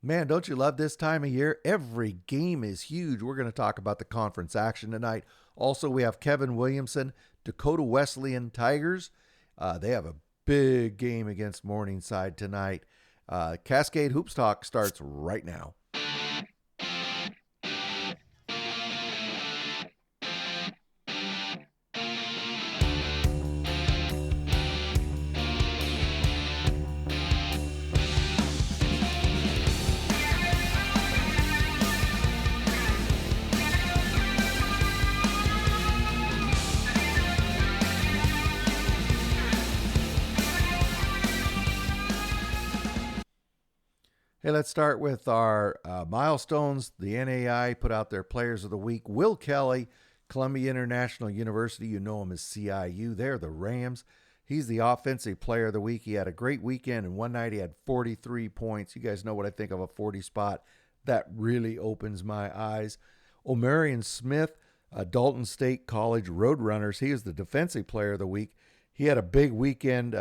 Man, don't you love this time of year? Every game is huge. We're going to talk about the conference action tonight. Also, we have Kevin Williamson, Dakota Wesleyan Tigers. They have a big game against Morningside tonight. Cascade Hoops Talk starts right now. Hey, let's start with our milestones. The NAIA put out their Players of the Week. Will Kelly, Columbia International University. You know him as CIU. They're the Rams. He's the Offensive Player of the Week. He had a great weekend, and one night he had 43 points. You guys know what I think of a 40 spot. That really opens my eyes. Omarion Smith, Dalton State College Roadrunners. He is the Defensive Player of the Week. He had a big weekend,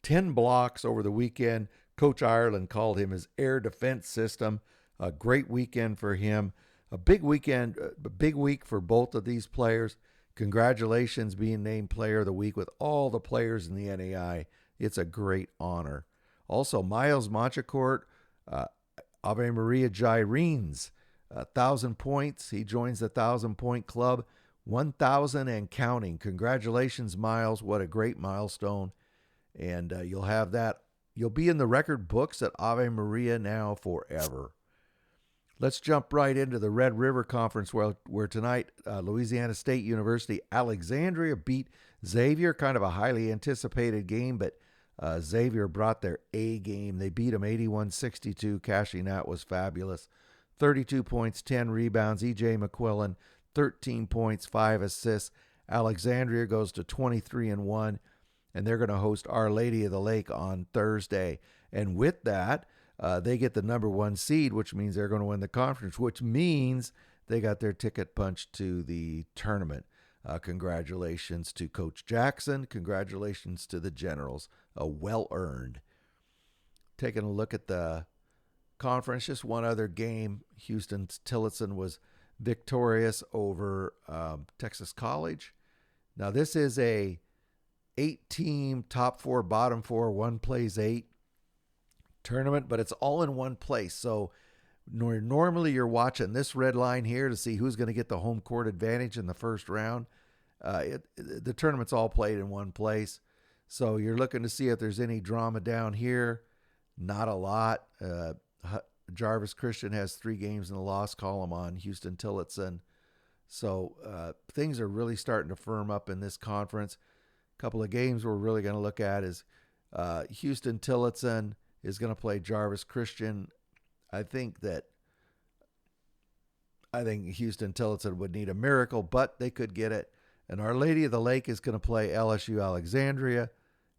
10 blocks over the weekend. Coach Ireland called him his air defense system. A great weekend for him. A big weekend, a big week for both of these players. Congratulations being named Player of the Week with all the players in the NAI. It's a great honor. Also, Miles Montecourt, Ave Maria Gyrenes, 1,000 points. He joins the 1,000-point club. 1,000 and counting. Congratulations, Miles. What a great milestone. And you'll have that. You'll be in the record books at Ave Maria now forever. Let's jump right into the Red River Conference where tonight Louisiana State University Alexandria beat Xavier. Kind of a highly anticipated game, but Xavier brought their A game. They beat them 81-62. Cashing out was fabulous. 32 points, 10 rebounds. E.J. McQuillan, 13 points, 5 assists. Alexandria goes to 23-1. And they're going to host Our Lady of the Lake on Thursday. And with that, they get the number 1 seed, which means they're going to win the conference, which means they got their ticket punched to the tournament. Congratulations to Coach Jackson. Congratulations to the Generals. Well-earned. Taking a look at the conference, just one other game. Houston's Tillotson was victorious over Texas College. Now, this is a 8-team, top 4, bottom 4, 1 plays 8 tournament, but it's all in one place. So normally you're watching this red line here to see who's going to get the home court advantage in the first round. The tournament's all played in one place. So you're looking to see if there's any drama down here. Not a lot. Jarvis Christian has 3 games in the loss column on Houston Tillotson. So things are really starting to firm up in this conference. Couple of games we're really going to look at is Houston Tillotson is going to play Jarvis Christian. I think Houston Tillotson would need a miracle, but they could get it. And Our Lady of the Lake is going to play LSU Alexandria.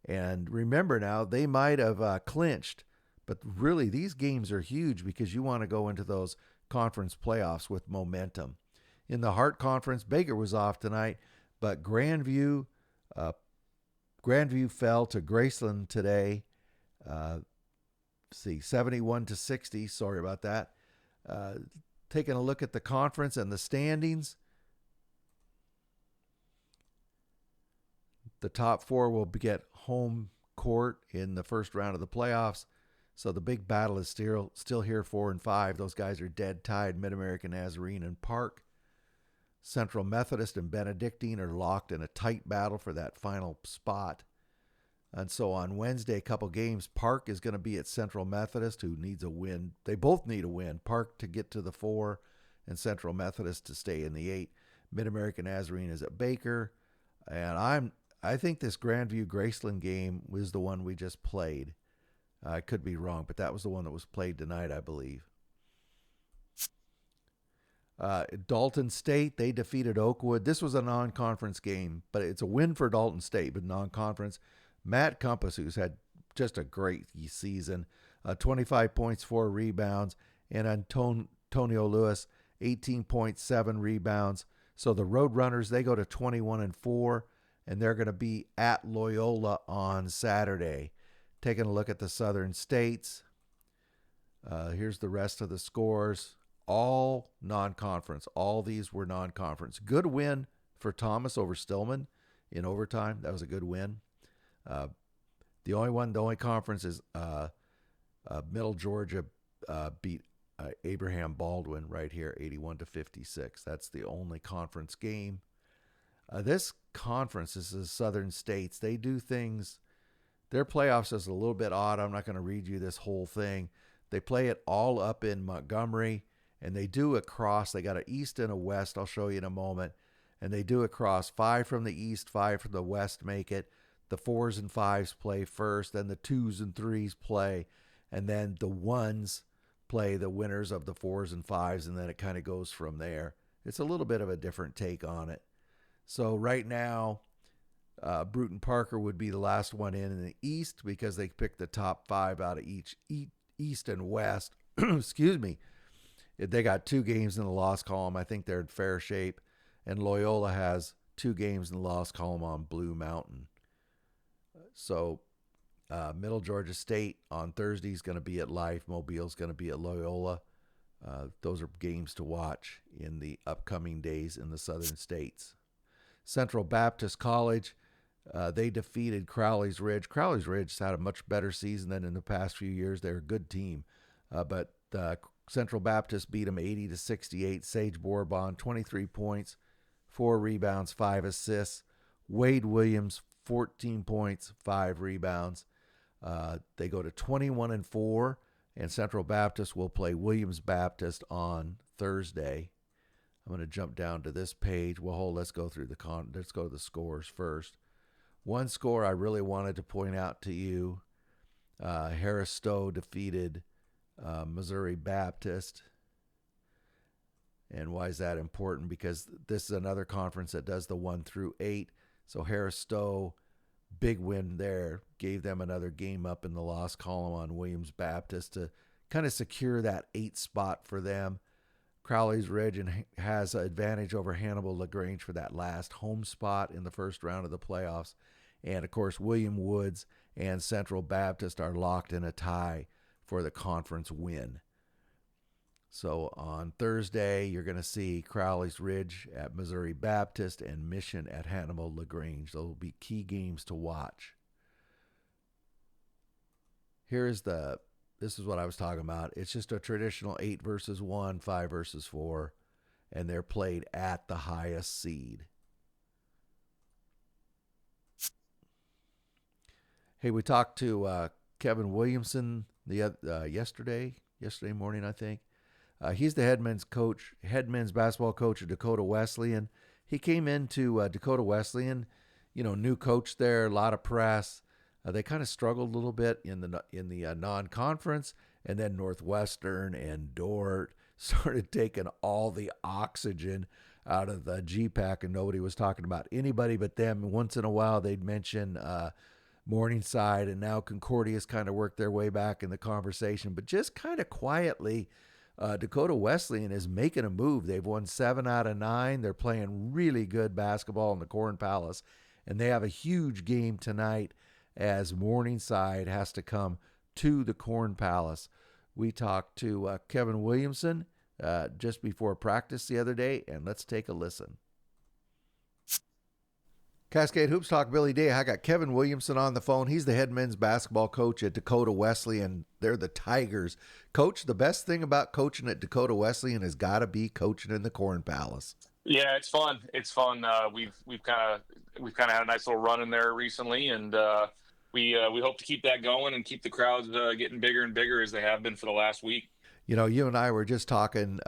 And remember now, they might have clinched, but really these games are huge because you want to go into those conference playoffs with momentum. In the Hart Conference, Baker was off tonight, but Grandview fell to Graceland today. 71-60. Sorry about that. Taking a look at the conference and the standings. The top 4 will get home court in the first round of the playoffs. So the big battle is still here, 4 and 5. Those guys are dead tied. Mid-American Nazarene and Park. Central Methodist and Benedictine are locked in a tight battle for that final spot. And so on Wednesday, a couple games, Park is going to be at Central Methodist, who needs a win. They both need a win. Park to get to the 4 and Central Methodist to stay in the 8. Mid-American Nazarene is at Baker. And I think this Grandview Graceland game was the one we just played. I could be wrong, but that was the one that was played tonight, I believe. Dalton State, they defeated Oakwood. This was a non-conference game, but it's a win for Dalton State, but non-conference. Matt Compass, who's had just a great season, 25 points, 4 rebounds, and Antonio Lewis, 18.7 rebounds. So the Roadrunners, they go to 21-4, and they're going to be at Loyola on Saturday. Taking a look at the Southern States, Here's the rest of the scores. All non-conference. All these were non-conference. Good win for Thomas over Stillman in overtime. That was a good win. The only conference is Middle Georgia beat Abraham Baldwin right here, 81-56. That's the only conference game. This conference is the Southern States. They do things. Their playoffs is a little bit odd. I'm not going to read you this whole thing. They play it all up in Montgomery, and they do across. They got an east and a west. I'll show you in a moment. And they do across. 5 from the east, 5 from the west make it. The 4s and 5s play first, then the 2s and 3s play, and then the 1s play the winners of the 4s and 5s, and then it kind of goes from there. It's a little bit of a different take on it. So right now, Bruton Parker would be the last one in the East because they picked the top 5 out of each East and West. Excuse me. They got 2 games in the loss column. I think they're in fair shape. And Loyola has 2 games in the loss column on Blue Mountain. So Middle Georgia State on Thursday is going to be at Life. Mobile's going to be at Loyola. Those are games to watch in the upcoming days in the Southern States. Central Baptist College, they defeated Crowley's Ridge. Crowley's Ridge has had a much better season than in the past few years. They're a good team. But Central Baptist beat them 80-68. Sage Bourbon, 23 points, 4 rebounds, 5 assists. Wade Williams, 14 points, 5 rebounds. They go to 21-4, and Central Baptist will play Williams Baptist on Thursday. I'm going to jump down to this page. Well, let's go through let's go to the scores first. One score I really wanted to point out to you: Harris Stowe defeated Missouri Baptist. And why is that important? Because this is another conference that does the 1 through 8. So Harris Stowe, big win there, gave them another game up in the loss column on Williams Baptist to kind of secure that 8 spot for them. Crowley's Ridge has an advantage over Hannibal LaGrange for that last home spot in the first round of the playoffs. And, of course, William Woods and Central Baptist are locked in a tie for the conference win. So on Thursday, you're going to see Crowley's Ridge at Missouri Baptist and Mission at Hannibal LaGrange. Those will be key games to watch. This is what I was talking about. It's just a traditional 8 versus 1, 5 versus 4, and they're played at the highest seed. Hey, we talked to Kevin Williamson yesterday morning, I think. He's the head men's basketball coach at Dakota Wesleyan. He came into Dakota Wesleyan, new coach there, a lot of press. They kind of struggled a little bit in the non-conference, and then Northwestern and Dordt started taking all the oxygen out of the GPAC, and nobody was talking about anybody but them. Once in a while, they'd mention Morningside, and now Concordia's kind of worked their way back in the conversation. But just kind of quietly, Dakota Wesleyan is making a move. They've won 7 out of 9. They're playing really good basketball in the Corn Palace, and they have a huge game tonight as Morningside has to come to the Corn Palace. We talked to Kevin Williamson just before practice the other day, and let's take a listen. Cascade Hoops Talk, Billy Day. I got Kevin Williamson on the phone. He's the head men's basketball coach at Dakota Wesleyan. They're the Tigers. Coach, the best thing about coaching at Dakota Wesleyan has got to be coaching in the Corn Palace. Yeah, it's fun. It's fun. We've kind of had a nice little run in there recently, and we hope to keep that going and keep the crowds getting bigger and bigger as they have been for the last week. You and I were just talking.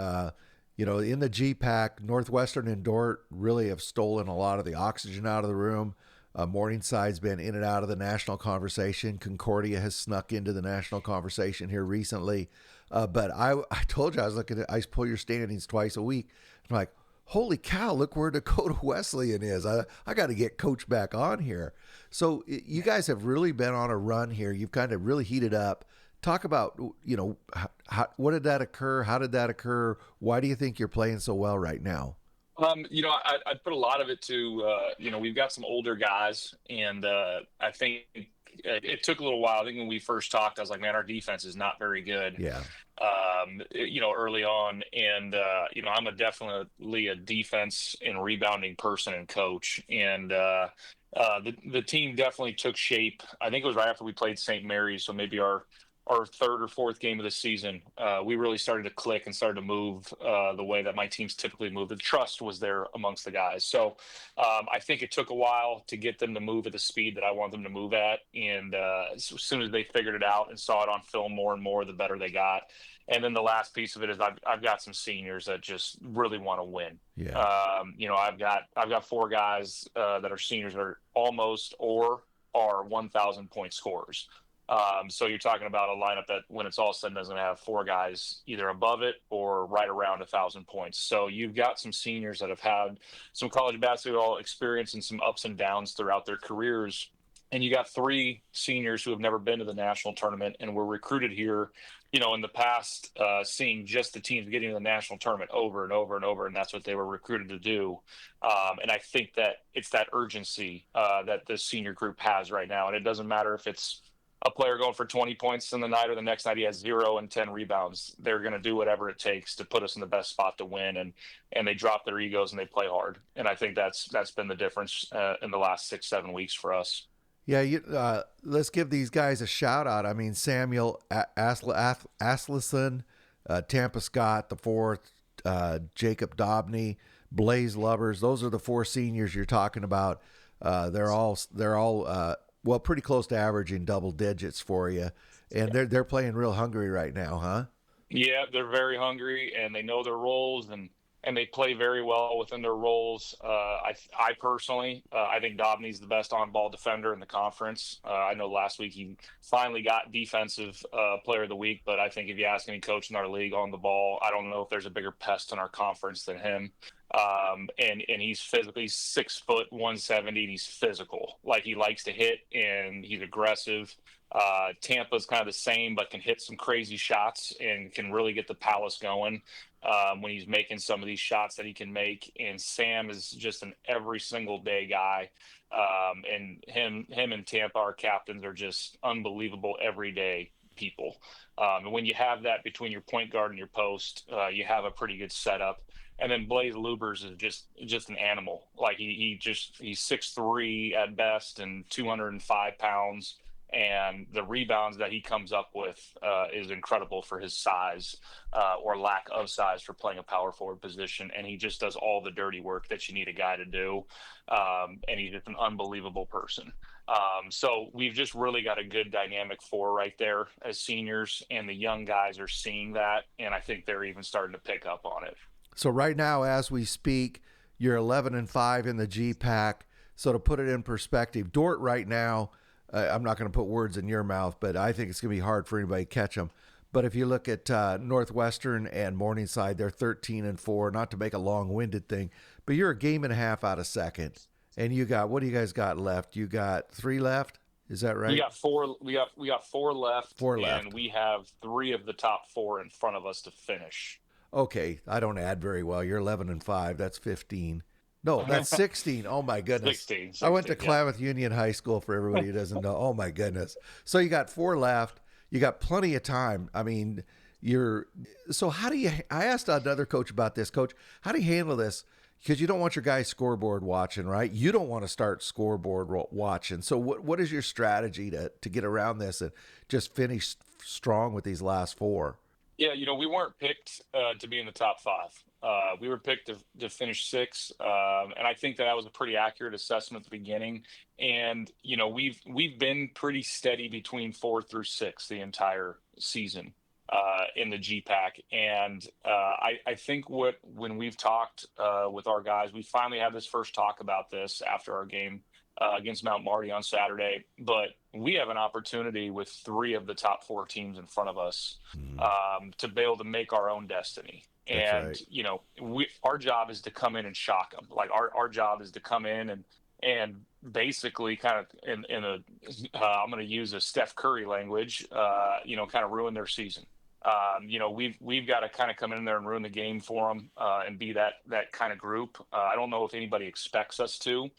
In the GPAC, Northwestern and Dordt really have stolen a lot of the oxygen out of the room. Morningside's been in and out of the national conversation. Concordia has snuck into the national conversation here recently. But I told you, I pull your standings twice a week. I'm like, holy cow, look where Dakota Wesleyan is. I got to get Coach back on here. So you guys have really been on a run here. You've kind of really heated up. Talk about, what did that occur? How did that occur? Why do you think you're playing so well right now? I'd put a lot of it to, we've got some older guys, and I think, it took a little while. I think when we first talked, I was like, man, our defense is not very good. Yeah. Early on, and I'm definitely a defense and rebounding person and coach, and the team definitely took shape. I think it was right after we played St. Mary's, so maybe our third or fourth game of the season. We really started to click and started to move the way that my teams typically move. The trust was there amongst the guys. So I think it took a while to get them to move at the speed that I want them to move at. And as soon as they figured it out and saw it on film more and more, the better they got. And then the last piece of it is I've got some seniors that just really want to win. Yeah. I've got 4 guys that are seniors that are almost or are 1,000 point scorers. So you're talking about a lineup that, when it's all said and done, is going to have 4 guys either above it or right around 1,000 points. So you've got some seniors that have had some college basketball experience and some ups and downs throughout their careers. And you got 3 seniors who have never been to the national tournament and were recruited here, in the past, seeing just the teams getting to the national tournament over and over and over. And that's what they were recruited to do. And I think that it's that urgency that the senior group has right now. And it doesn't matter if it's a player going for 20 points in the night or the next night he has 0 and 10 rebounds. They're going to do whatever it takes to put us in the best spot to win. And they drop their egos and they play hard. And I think that's been the difference in the last 6-7 weeks for us. Yeah, let's give these guys a shout out. I mean, Samuel Aslison, Tampa Scott the fourth, Jacob Dobney, Blaze Lovers. Those are the 4 seniors you're talking about. They're all pretty close to averaging double digits for you, and they're playing real hungry right now, huh? Yeah, they're very hungry and they know their roles and they play very well within their roles. I personally, I think Dobney's the best on-ball defender in the conference. I know last week he finally got defensive player of the week, but I think if you ask any coach in our league on the ball, I don't know if there's a bigger pest in our conference than him. And he's physically 6 foot 170, and he's physical. Like, he likes to hit and he's aggressive. Tampa's kind of the same, but can hit some crazy shots and can really get the Palace going when he's making some of these shots that he can make. And Sam is just an every single day guy. And him and Tampa, our captains, are just unbelievable everyday people. And when you have that between your point guard and your post, you have a pretty good setup. And then Blaze Lubers is just an animal. Like, he's 6'3" at best and 205 pounds. And the rebounds that he comes up with is incredible for his size or lack of size for playing a power forward position. And he just does all the dirty work that you need a guy to do. And he's just an unbelievable person. So we've just really got a good dynamic 4 right there as seniors, and the young guys are seeing that. And I think they're even starting to pick up on it. So right now, as we speak, you're 11-5 in the GPAC. So to put it in perspective, Dort right now, I'm not going to put words in your mouth, but I think it's going to be hard for anybody to catch them. But if you look at Northwestern and Morningside, they're 13-4. Not to make a long-winded thing, but you're a game and a half out of second. And you got, what do you guys got left? You got 3 left. Is that right? We got 4. We got 4 left. 4 left, and we have 3 of the top 4 in front of us to finish. Okay, I don't add very well. You're 11-5. That's 15. No, that's 16. Oh, my goodness. 16, I went to Klamath Union High School, for everybody who doesn't know. Oh, my goodness. So you got 4 left. You got plenty of time. I mean, so how do you, I asked another coach about this. Coach, how do you handle this? Because you don't want your guys scoreboard watching, right? You don't want to start scoreboard watching. So what is your strategy to get around this and just finish strong with these last 4? Yeah, we weren't picked to be in the top 5. We were picked to finish 6, and I think that was a pretty accurate assessment at the beginning. And we've been pretty steady between 4 through 6 the entire season in the GPAC. And I think when we've talked with our guys, we finally had this first talk about this after our game against Mount Marty on Saturday, but we have an opportunity with 3 of the top 4 teams in front of us to be able to make our own destiny. That's right. Our job is to come in and shock them. Like, our job is to come in and basically kind of in a I'm going to use a Steph Curry language, kind of ruin their season. We've got to kind of come in there and ruin the game for them and be that kind of group. I don't know if anybody expects us to,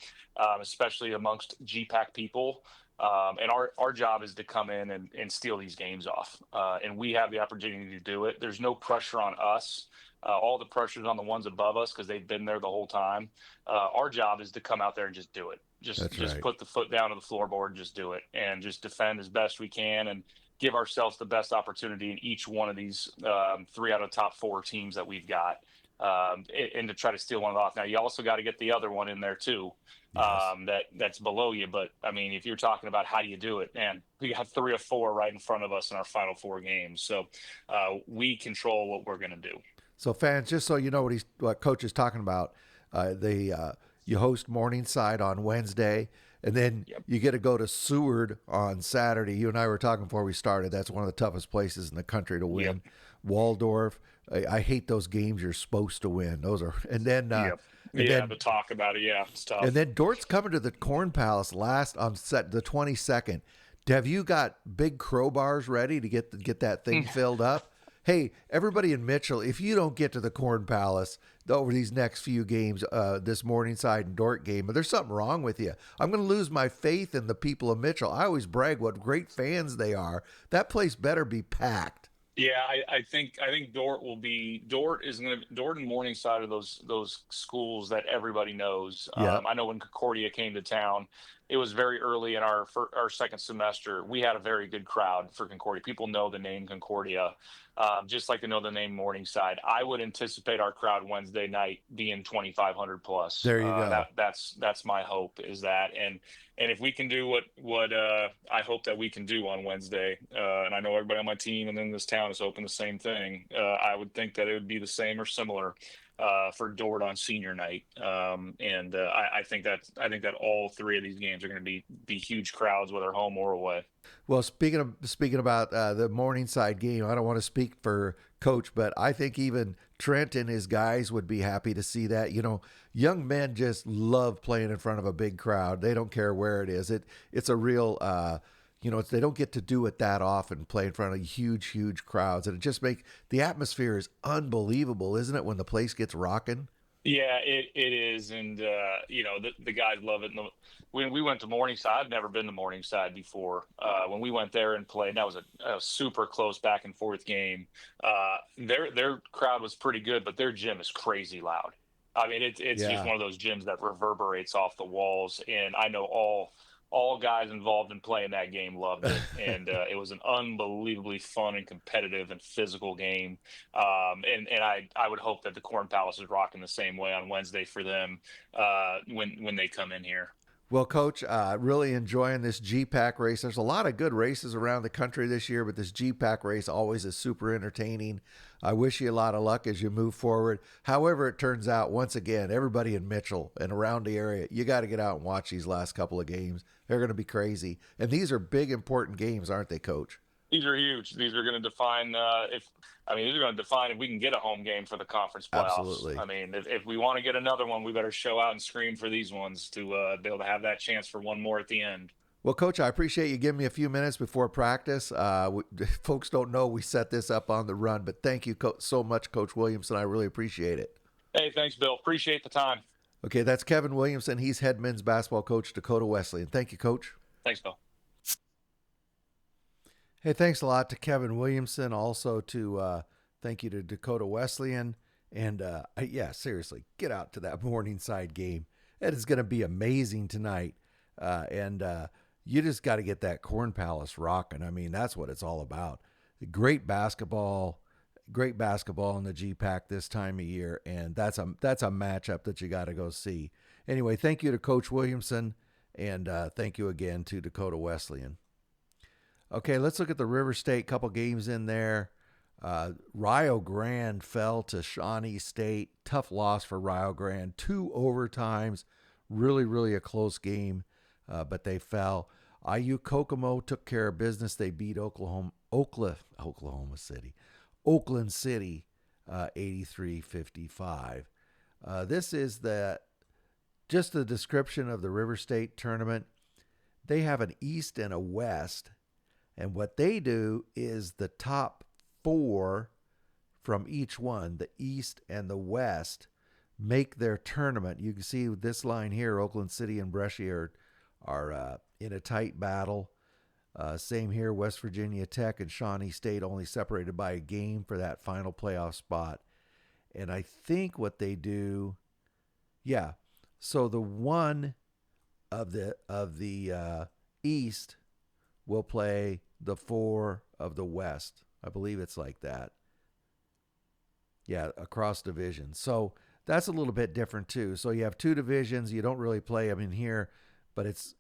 especially amongst GPAC people. And our job is to come in and steal these games off. And we have the opportunity to do it. There's no pressure on us. All the pressure is on the ones above us because they've been there the whole time. Our job is to come out there and just do it. That's Just right. put the foot down on the floorboard and just do it, and just defend as best we can and give ourselves the best opportunity in each one of these 3 out of the top 4 teams that we've got, and to try to steal one off. Now you also got to get the other one in there too, Yes. that's below you. But I mean, if you're talking about how do you do it, man, we got 3 or 4 right in front of us in our final 4 games. So we control what we're going to do. So fans, just so you know what Coach is talking about, you host Morningside on Wednesday, and then Yep. you get to go to Seward on Saturday. You and I were talking before we started. That's one of the toughest places in the country to win. Yep. Waldorf. I hate those games you're supposed to win. Those are, and then Yep. and Yeah, then to talk about it, yeah, it's tough. and then Dort's coming to the Corn Palace last on set the 22nd. Have you got big crowbars ready to get that thing filled up? Hey, everybody in Mitchell, if you don't get to the Corn Palace over these next few games, this Morningside and Dort game, there's something wrong with you. I'm going to lose my faith in the people of Mitchell. I always brag what great fans they are. That place better be packed. Yeah, I think Dort and Morningside are those schools that everybody knows. Yeah. I know when Concordia came to town, it was very early in our second semester. We had a very good crowd for Concordia. People know the name Concordia, just like they know the name Morningside. I would anticipate our crowd Wednesday night being 2,500 plus. There you go. That's my hope, is that. And if we can do what I hope that we can do on Wednesday, and I know everybody on my team and in this town is hoping the same thing, I would think that it would be the same or similar for Dort on senior night. I think that all 3 of these games are going to be huge crowds, whether home or away. Well, speaking about the Morningside game, I don't want to speak for Coach, but I think even Trent and his guys would be happy to see that. You know, young men just love playing in front of a big crowd. They don't care where it is. It's a real, they don't get to do it that often, play in front of huge crowds, and it just makes the atmosphere is unbelievable, isn't it? When the place gets rocking. Yeah, it is, and the guys love it. When we went to Morningside, I'd never been to Morningside before. When we went there and played, that was a super close back and forth game. Their crowd was pretty good, but their gym is crazy loud. I mean, it's just one of those gyms that reverberates off the walls, and I know all guys involved in playing that game loved it, and it was an unbelievably fun and competitive and physical game. And I would hope that the Corn Palace is rocking the same way on Wednesday for them when they come in here. Well, Coach, really enjoying this GPAC race. There's a lot of good races around the country this year, but this GPAC race always is super entertaining. I wish you a lot of luck as you move forward. However it turns out, once again, everybody in Mitchell and around the area, you got to get out and watch these last couple of games. They're going to be crazy. And these are big, important games, aren't they, Coach? These are huge. These are going to define these are going to define if we can get a home game for the conference playoffs. Absolutely. I mean, if we want to get another one, we better show out and scream for these ones to be able to have that chance for one more at the end. Well, Coach, I appreciate you giving me a few minutes before practice. Folks don't know we set this up on the run, but thank you so much, Coach Williamson. I really appreciate it. Hey, thanks, Bill. Appreciate the time. Okay, that's Kevin Williamson. He's head men's basketball coach, Dakota Wesleyan. Thank you, Coach. Thanks, Bill. Hey, thanks a lot to Kevin Williamson. Also to thank you to Dakota Wesleyan. And seriously, get out to that Morningside game. It is going to be amazing tonight. You just got to get that Corn Palace rocking. I mean, that's what it's all about. Great basketball in the GPAC this time of year, and that's a matchup that you got to go see. Anyway, thank you to Coach Williamson, and thank you again to Dakota Wesleyan. Okay, let's look at the River State. Couple games in there. Rio Grande fell to Shawnee State. Tough loss for Rio Grande. 2 overtimes. Really a close game, but they fell. IU Kokomo took care of business. They beat Oklahoma City, Oakland City, 83-55. This is just the description of the River State tournament. They have an East and a West, and what they do is the top 4 from each one, the East and the West, make their tournament. You can see this line here, Oakland City and Brescia are in a tight battle. Same here, West Virginia Tech and Shawnee State only separated by a game for that final playoff spot. And I think what they do, yeah. So the one of the East will play the 4 of the West. I believe it's like that. Yeah, across divisions. So that's a little bit different too. So you have 2 divisions. You don't really play them in here, but it's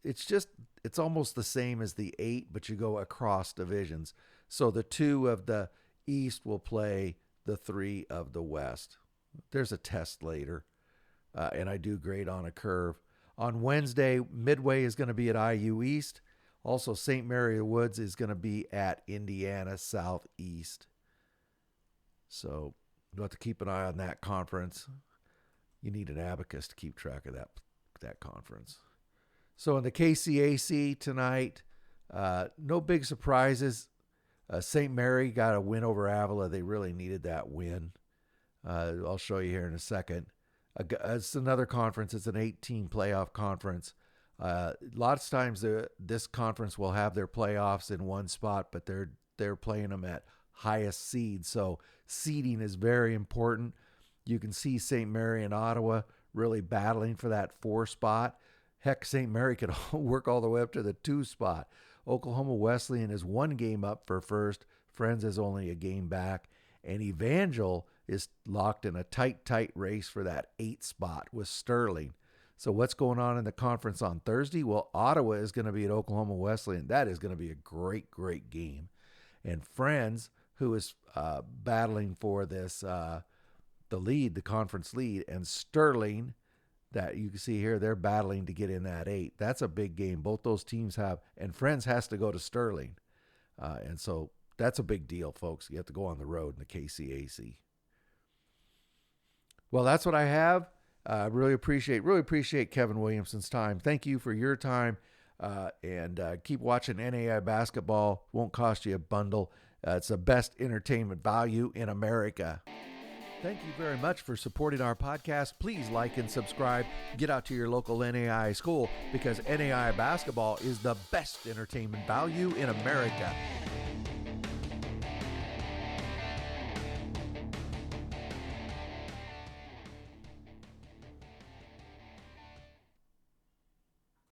almost the same as the 8, but you go across divisions. So the 2 of the East will play the 3 of the West. There's a test later, and I do grade on a curve. On Wednesday, Midway is going to be at IU East. Also, St. Mary of the Woods is going to be at Indiana Southeast. So you'll have to keep an eye on that conference. You need an abacus to keep track of that conference. So in the KCAC tonight, no big surprises. St. Mary got a win over Avila. They really needed that win. I'll show you here in a second. It's another conference. It's an 18 playoff conference. Lots of times this conference will have their playoffs in one spot, but they're playing them at highest seed. So seeding is very important. You can see St. Mary and Ottawa really battling for that 4 spot. Heck, St. Mary could work all the way up to the 2 spot. Oklahoma Wesleyan is 1 game up for first. Friends is only a game back. And Evangel is locked in a tight race for that 8 spot with Sterling. So what's going on in the conference on Thursday? Well, Ottawa is going to be at Oklahoma Wesleyan. That is going to be a great game. And Friends, who is battling for this, the conference lead, and Sterling, that you can see here, they're battling to get in that 8. That's a big game. Both those teams have, and Friends has to go to Sterling. And so that's a big deal, folks. You have to go on the road in the KCAC. Well, that's what I have. Really appreciate Kevin Williamson's time. Thank you for your time. And keep watching NAIA basketball. Won't cost you a bundle. It's the best entertainment value in America. Thank you very much for supporting our podcast. Please like and subscribe. Get out to your local NAIA school, because NAIA basketball is the best entertainment value in America.